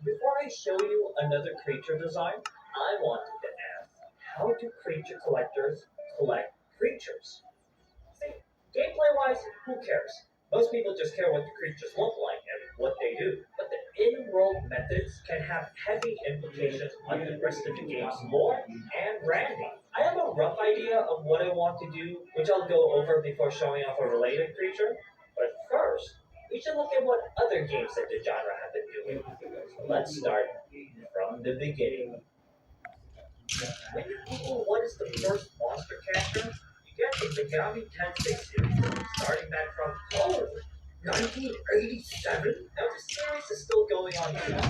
Before I show you another creature design, I wanted to ask, how do creature collectors collect creatures? See, gameplay-wise, who cares? Most people just care what the creatures look like and what they do. But the in-world methods can have heavy implications on the rest of the game's lore and branding. I have a rough idea of what I want to do, which I'll go over before showing off a related creature. But first, we should look at what other games in the genre have been doing. So let's start from the beginning. When you Google what is the first monster catcher, you get the Megami Tensei series, starting back from, 1987? Now this series is still going on today.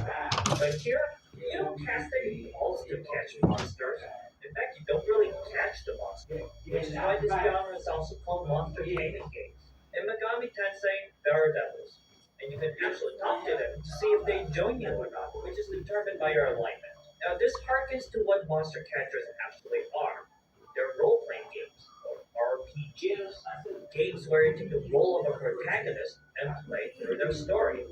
But here, you don't cast any balls to catch monsters. In fact, you don't really catch the monster, which is why this genre is also called monster gaming games. In Megami Tensei, there are devils, and you can actually talk to them to see if they join you or not, which is determined by your alignment. Now, this harkens to what monster catchers actually are. They're role-playing games, or RPGs, games where you take the role of a protagonist and play through their story.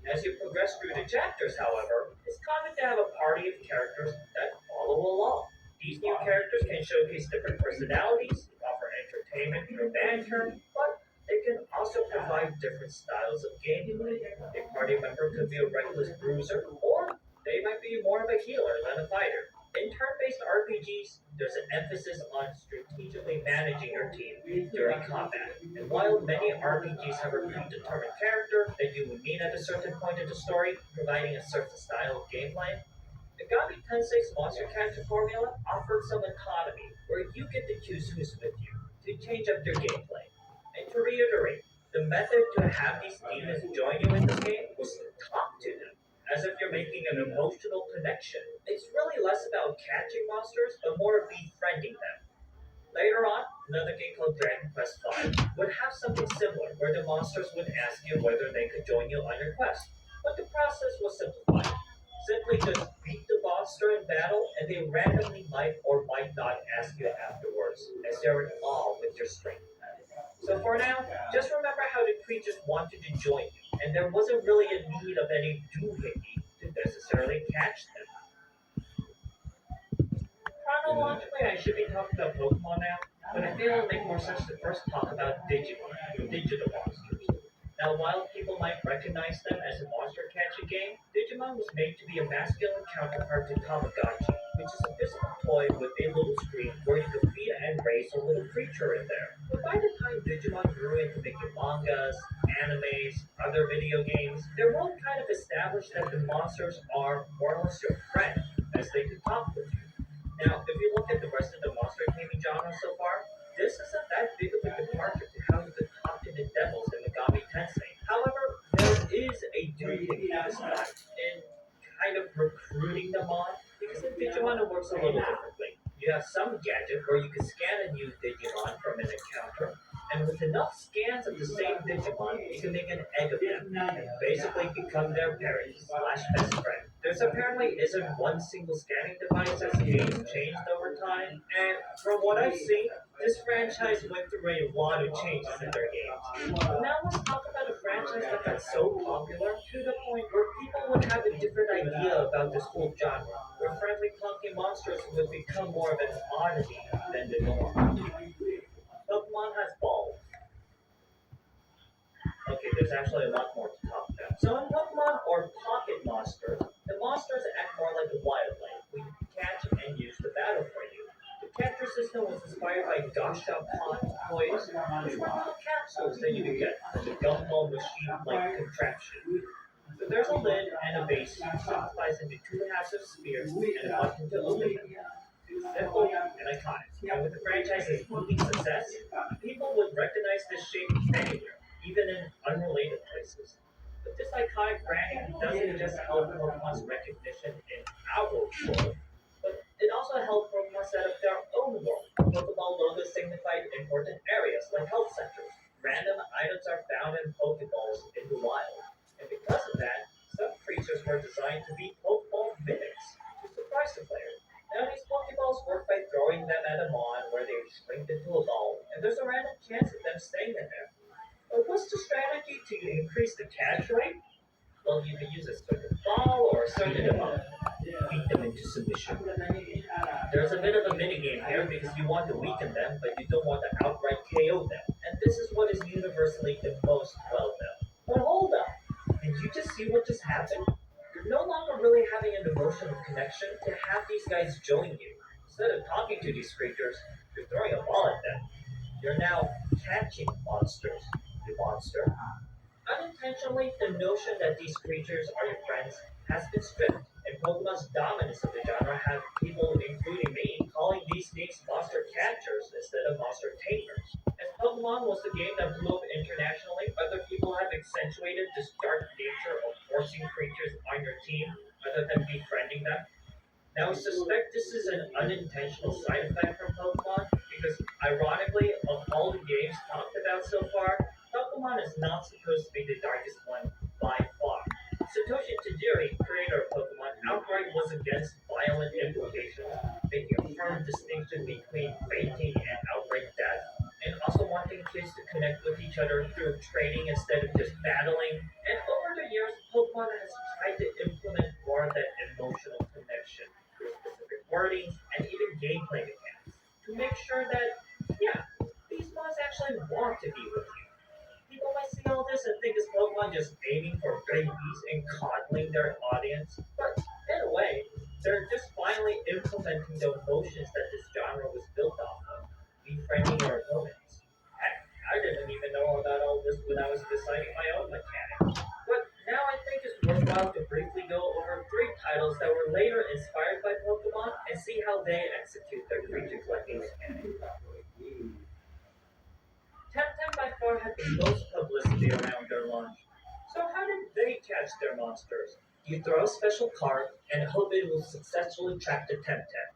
As you progress through the chapters, however, it's common to have a party of characters that follow along. These new characters can showcase different personalities, offer entertainment through banter, but they can also provide different styles of gameplay. A party member could be a reckless bruiser, or they might be more of a healer than a fighter. In turn-based RPGs, there's an emphasis on strategically managing your team during combat. And while many RPGs have a predetermined character that you will meet at a certain point in the story, providing a certain style of gameplay, Megami Tensei's Monster Catcher formula offered some autonomy where you get to choose who's with you to change up your gameplay. And to reiterate, the method to have these demons join you in this game was to talk to them, as if you're making an emotional connection. It's really less about catching monsters, but more befriending them. Later on, another game called Dragon Quest V would have something similar, where the monsters would ask you whether they could join you on your quest. But the process was simplified. Simply just beat the monster in battle, and they randomly might or might not ask you afterwards, as they're in awe with your strength. So for now, just remember how the creatures wanted to join you, and there wasn't really a need of any doohickey to necessarily catch them. Chronologically, I should be talking about Pokemon now, but I feel it would make more sense to first talk about Digimon, the digital monsters. Now, while people might recognize them as a monster catching game, Digimon was made to be a masculine counterpart to Tamagotchi, which is a physical toy with a little screen where you can feed and raise a little creature in there. But by the time Digimon grew into making mangas, animes, other video games, their world kind of established that the monsters are more or less your friend, as they could talk with you. Now, if you look at the rest of the monster gaming genre so far, this isn't that big of a departure to how you could talk to the devils in Megami Tensei. However, there is a doohickey this time in kind of recruiting them on, because in Digimon it works a little differently. You have some gadget where you can scan a new Digimon from an encounter, and with enough scans of the same Digimon, you can make an egg of them, and basically become their parent slash best friend. There's apparently isn't one single scanning device as the game's changed over time, and from what I've seen, this franchise went through a lot of changes in their games. Now let's talk about a franchise that got so popular to the point where people would have a different idea about this whole genre, where friendly clunky monsters would become more of an oddity than the norm. Pokemon has balls. Okay, there's actually a lot more to talk about. So in Pokemon or Pocket Monsters, the monsters act more like a wildlife, who you can catch and use to battle for you. The capture system was inspired by Gashapon toys, which were little capsules that you could get from the gumball machine-like contraption. So there's a lid and a base which simplifies into two halves of spheres and a button to open them. It's simple and iconic. And with the franchise's booming success, people would recognize this shape anywhere, even in unrelated places. But this iconic branding doesn't just help Pokemon's recognition in our world, but it also helped Pokemon set up their own world. Pokeball logos signified important areas like health centers. Random items are found in Pokeballs in the wild. And because of that, some creatures were designed to be Pokeball mimics to surprise the player. Now these Pokeballs work by throwing them at a mon where they shrink into a ball, and there's a random chance of them staying in there. But what's the strategy to increase the catch rate? Well, you can use a certain ball or a started them up, beat them into submission. There's a bit of a minigame here because you want to weaken them, but you don't want to outright KO them. And this is what is universally the most well done. But hold up, did you just see what just happened? You're no longer really having an emotional connection to have these guys join you. Instead of talking to these creatures, you're throwing a ball at them. You're now catching monsters, you monster. Unintentionally, the notion that these creatures are your friends has been stripped, and Pokemon's dominance of the genre have people, including me, calling these things monster catchers instead of monster tamers. As Pokemon was the game that blew up internationally, other people have accentuated this dark nature of forcing creatures on your team rather than befriending them. Now, I suspect this is an unintentional side effect from Pokemon because, ironically, of all the games talked about so far, Pokemon is not supposed to be the darkest one by far. Satoshi Tajiri, creator of Pokemon, outright was against violent implications, making a firm distinction between fainting and outright death, and also wanting kids to connect with each other through training instead of just battling. And over the years, Pokemon has tried to implement more of that emotional connection through specific wordings and even gameplay mechanics to make sure that, yeah, these mods actually want to be with you. People might see all this and think it's Pokemon just aiming for babies and coddling their audience, but in a way, they're just finally implementing the emotions that this genre was built off of, befriending your opponents. Heck, I didn't even know about all this when I was deciding my own mechanics. But now I think it's worthwhile to briefly go over three titles that were later inspired by Pokemon and see how they execute their creature collecting mechanics. Temtem by far had the most publicity around their launch. So how did they catch their monsters? You throw a special card and hope it will successfully track the Temtem.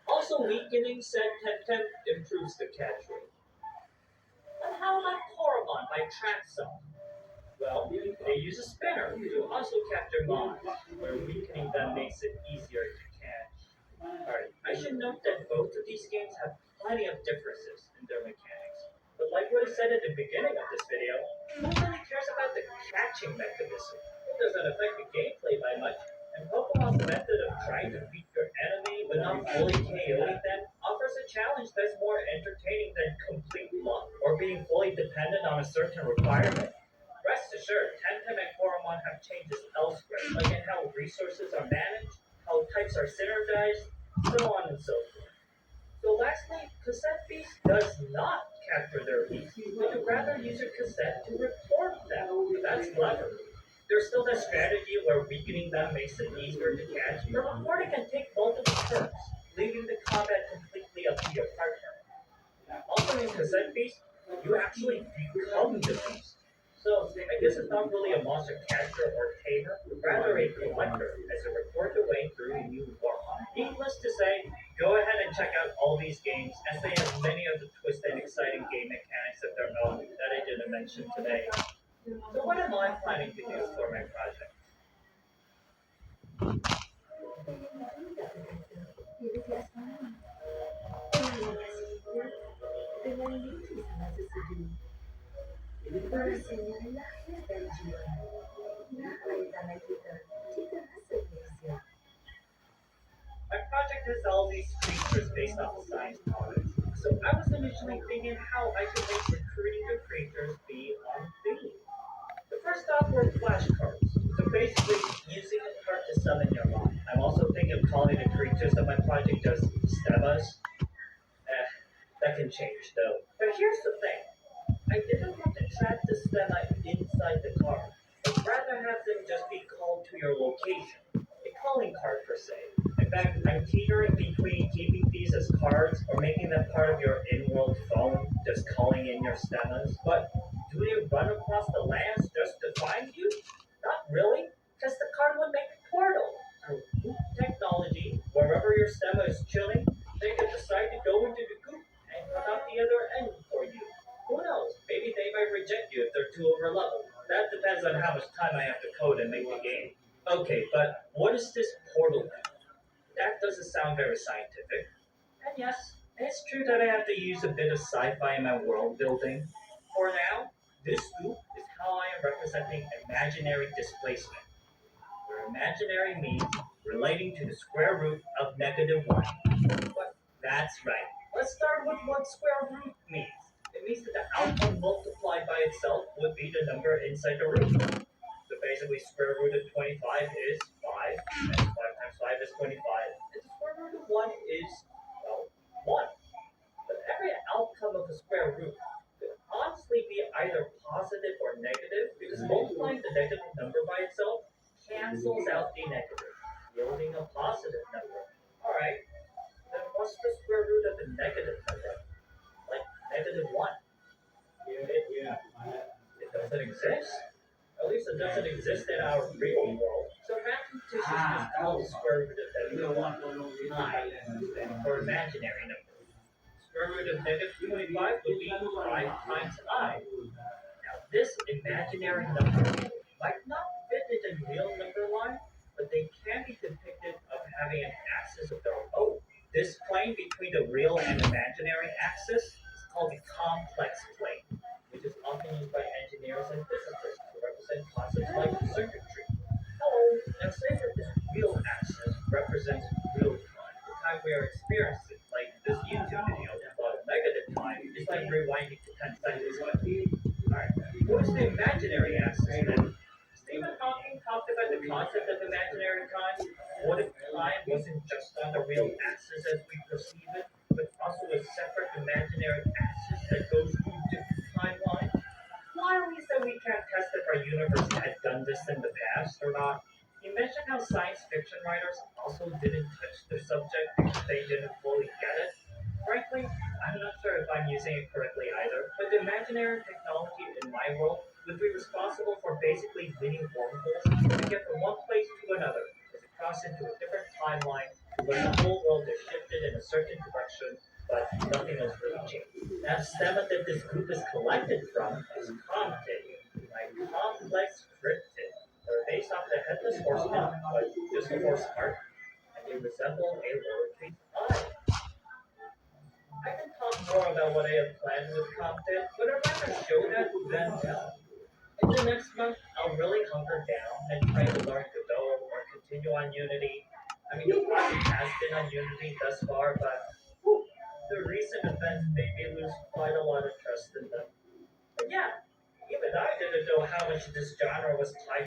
Also, weakening said Temtem improves the catch rate. And how about Koromon by Traxon? Well, they use a spinner to also capture mons, where weakening them makes it easier to catch. Alright, I should note that both of these games have plenty of differences in their mechanics. But like what I said at the beginning of this video, who really cares about the catching mechanism? It doesn't affect the gameplay by much, and Pokemon's method of trying to beat your enemy but not fully KOing them offers a challenge that's more entertaining than complete luck or being fully dependent on a certain requirement. Rest assured, Temtem and Koromon have changes elsewhere, like in how resources are managed, how types are synergized, so on and so forth. So lastly, Cassette Beast does not capture their beats, but would rather use a cassette to report them. That's clever. There's still that strategy where weakening them makes it easier to catch, but reporting can take multiple turns, leaving the combat completely up to your partner. Also in Cassette Beast, you actually become the beast. So I guess it's not really a monster catcher or tamer, rather a collector as it reports your way through a new world. Needless to say, go ahead and check out all these games as they have many of the twisted and exciting game mechanics of their own that I didn't mention today. So what am I planning to do for my project? My project has all these creatures based off of science products. So I was initially thinking how I could make recruiting the creatures be on theme. The first off were flashcards. So basically, using a card to summon your mind. I'm also thinking of calling the creatures that my project does Stemas. That can change though. But here's the thing. I didn't want to trap the stemma inside the card, but rather have them just be called to your location. A calling card per se. In fact, I'm teetering between keeping these as cards or making them part of your in-world phone, just calling in your stemmas. But do they run across the lands just to find you? Not really, because the card would make a portal. Through Goop technology, wherever your stemma is chilling, they could decide to go into the goop and come out the other end for you. Who knows? Maybe they might reject you if they're too overleveled. That depends on how much time I have to code and make the game. Okay, but what is this portal thing? That doesn't sound very scientific. And yes, it's true that I have to use a bit of sci-fi in my world building. For now, this scoop is how I am representing imaginary displacement. imaginary means relating to the square root of -1. But that's right. Let's start with what square root means. It means that the outcome multiplied by itself would be the number inside the root. So basically, square root of 25 is 5, and 5 times 5 is 25, and the square root of 1 is, well, 1. But every outcome of a square root could honestly be either positive or negative, because multiplying the negative number by itself cancels out the negative, yielding a positive number. Alright, then what's the square root of a negative number? Like -1. It doesn't exist. At least it doesn't exist in our real world. So mathematicians just call the square root of -1 I, or imaginary number. Square root of -25 would be 5 times I. Now this imaginary number might not fit in a real number line, but they can be depicted of having an axis of their own. This plane between the real and imaginary axis is called the complex plane, which is often used by engineers and physicists to represent concepts like circuitry. Hello, now say that this real axis represents real time, the time we are experiencing, like this YouTube video, but negative time is like rewinding to 10 seconds ago. Alright, what is the imaginary axis then? Stephen Hawking talked about the concept of imaginary time. What if time wasn't just on the real axis as we perceive it, but also a separate imaginary axis that goes through different timelines? Why is that we can't test if our universe had done this in the past or not? You mentioned how science fiction writers also didn't touch the subject because they didn't fully get it. Frankly, I'm not sure if I'm using it correctly either, but the imaginary technology in my world would be responsible for basically leading wormholes to get from one place to another, as it cross into a different timeline to where the whole world is shifted in a certain direction, but nothing else really changed. Now, stemma that this group is collected from is Comte, like complex cryptid. They're based off the headless horseman, but just a horse part, and they resemble a lowercase I. I can talk more about what I have planned with Compton, but I'd rather show that than tell. In the next month, I'll really hunker down and try to learn Godot or continue on Unity. I mean, the project has been on Unity thus far, but whew, the recent events made me lose quite a lot of trust in them. But yeah, even I didn't know how much this genre was tied